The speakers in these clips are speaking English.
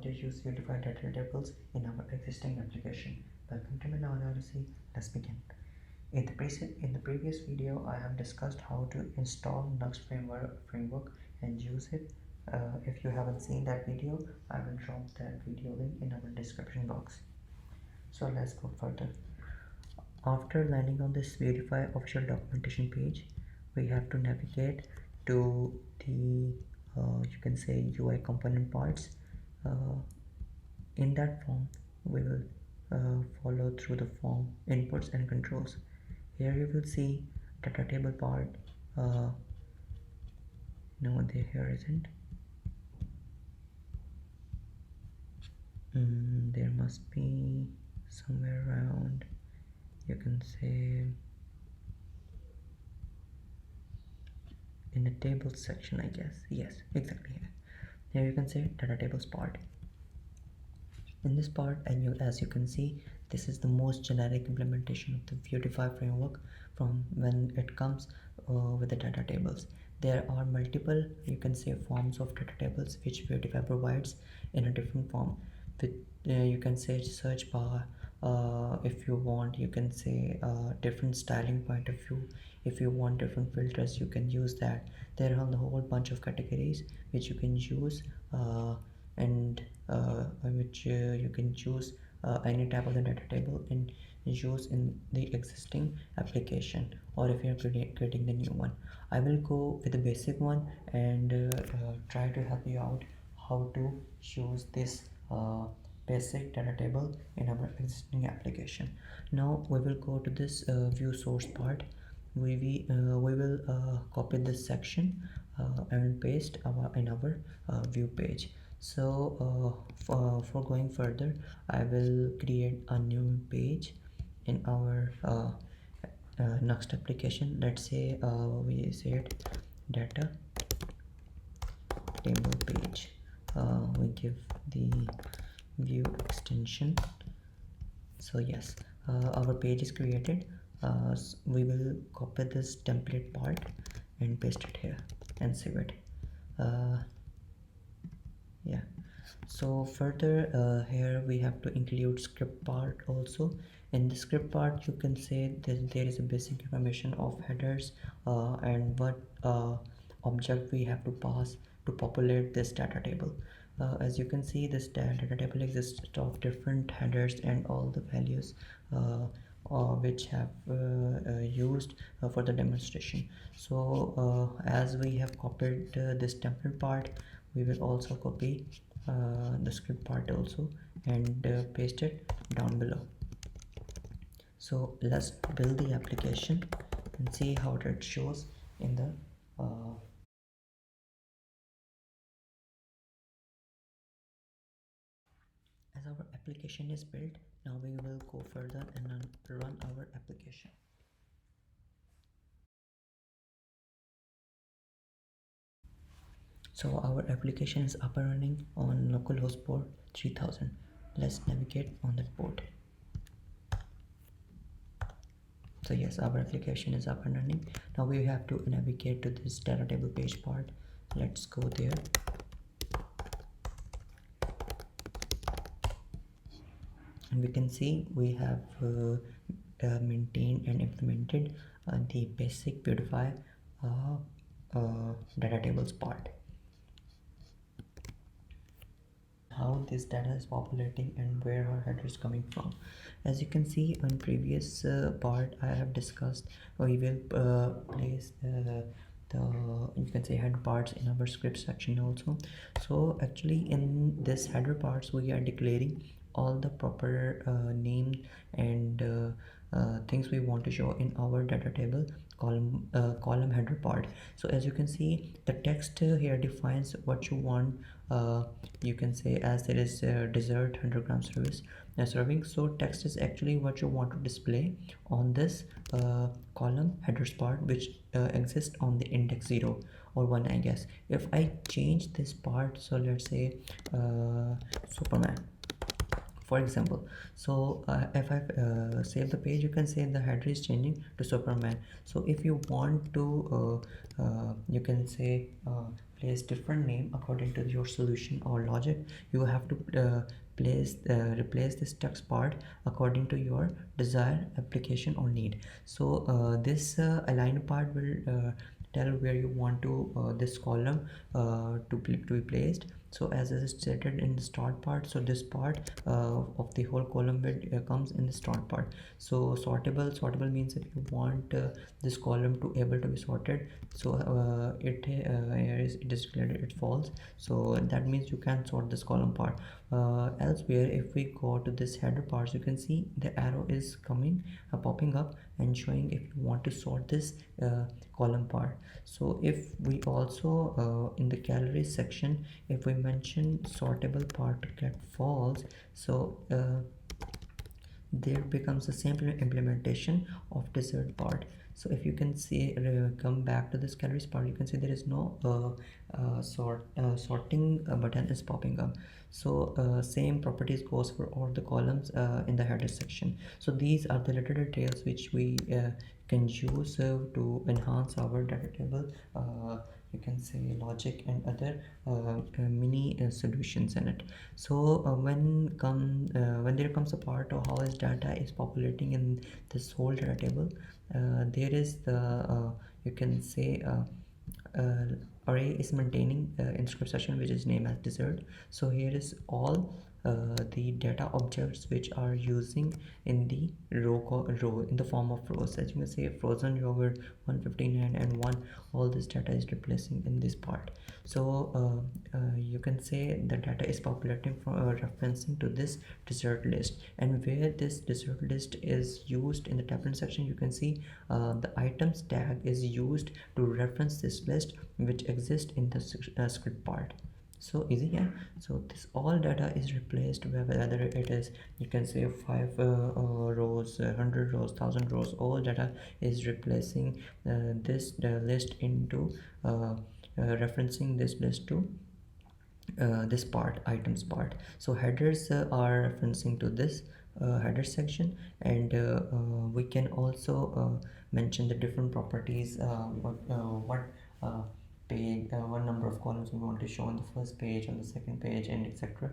to use Vuetify data tables in our existing application. Welcome to my analysis. Let's begin. In the previous video, I have discussed how to install NUXT framework and use it. If you haven't seen that video, I will drop that video link in our description box. So let's go further. After landing on this Vuetify official documentation page, we have to navigate to the you can say UI component parts. In that form, we will follow through the form inputs and controls. Here you will see data table part. No, here isn't. There must be somewhere around, you can say in the tables section, I guess. Yes, exactly here. Here you can say data tables part. In this part, and as you can see, this is the most generic implementation of the Vuetify framework from when it comes with the data tables. There are multiple, you can say, forms of data tables which Vuetify provides in a different form. With you can say search bar. If you want, you can say different styling point of view. If you want different filters, you can use that. There are a whole bunch of categories which you can use, and which you can choose any type of the data table and use in the existing application, or if you are creating the new one. I will go with the basic one and try to help you out how to use this basic data table in our existing application. Now we will go to this view source part. We will copy this section and paste in our view page. So for going further, I will create a new page in our NUXT application. Let's say we say it data table page. We give the view extension. So yes, our page is created. We will copy this template part and paste it here and save it. Yeah, so further here we have to include script part also. In the script part, you can say that there is a basic information of headers and what object we have to pass to populate this data table. As you can see, this data table exists of different headers and all the values which have used for the demonstration. So as we have copied this template part, we will also copy the script part also and paste it down below. So let's build the application and see how it shows in the as our application is built. Now we will go further and run our application. So our application is up and running on localhost port 3000. Let's navigate on that port. So yes, our application is up and running. Now we have to navigate to this data table page part. Let's go there. And we can see we have maintained and implemented the basic Vuetify data tables part. How this data is populating and where our header is coming from. As you can see on previous part, I have discussed we will place the you can say header parts in our script section also. So actually in this header parts, we are declaring all the proper name and things we want to show in our data table column header part. So as you can see, the text here defines what you want. You can say as there is dessert 100 gram serving, so text is actually what you want to display on this column headers part, which exists on the index 0 or 1, I guess. If I change this part, so let's say Superman, for example. So if I save the page, you can say the header is changing to Superman. So if you want to you can say place different name according to your solution or logic. You have to replace this text part according to your desired application or need. So this align part will tell where you want to this column to be placed. So as is stated in the start part, so this part of the whole column comes in the start part. So sortable means if you want this column to able to be sorted, so it is declared it false, so that means you can sort this column part. Elsewhere, if we go to this header parts, you can see the arrow is coming popping up and showing if you want to sort this column part. So if we also in the calories section, if we mention sortable part get false, so there becomes a simple implementation of dessert part. So if you can see come back to this calories part, you can see there is no sorting button is popping up. So same properties goes for all the columns in the header section. So these are the little details which we can use to enhance our data table, you can say logic and other mini solutions in it. So when there comes a part of how is data is populating in this whole data table, there is the you can say array is maintaining in script section which is named as dessert. So here is all the data objects which are using in the row in the form of rows. As you can see, frozen yogurt 159 and 1, all this data is replacing in this part. So you can say the data is populating from referencing to this dessert list, and where this dessert list is used in the tablet section, you can see the items tag is used to reference this list which exists in the script part. So easy, yeah. So this all data is replaced, whether it is, you can say 5 rows, 100 rows, 1000 rows, all data is replacing this list into referencing this list to this part, items part. So headers are referencing to this header section, and we can also mention the different properties, what page, what number of columns we want to show on the first page, on the second page, and etc.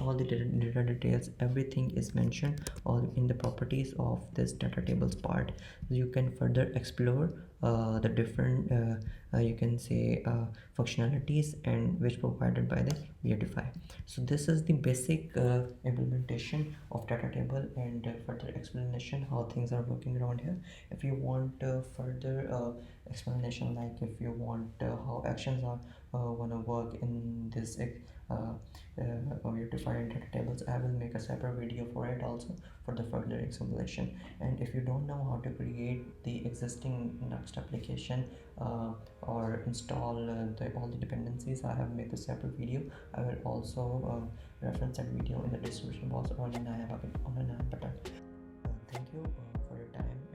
All the data details, everything is mentioned all in the properties of this data tables part. You can further explore the different you can say functionalities and which provided by the Vuetify. So this is the basic implementation of data table, and further explanation how things are working around here. If you want further explanation, like if you want how actions are wanna work in this Vuetify and data tables, I will make a separate video for it also for the further explanation. And if you don't know how to create the existing NUXT application or install all the dependencies, I have made a separate video. I will also reference that video in the description box, or on I have on a button. Thank you for your time.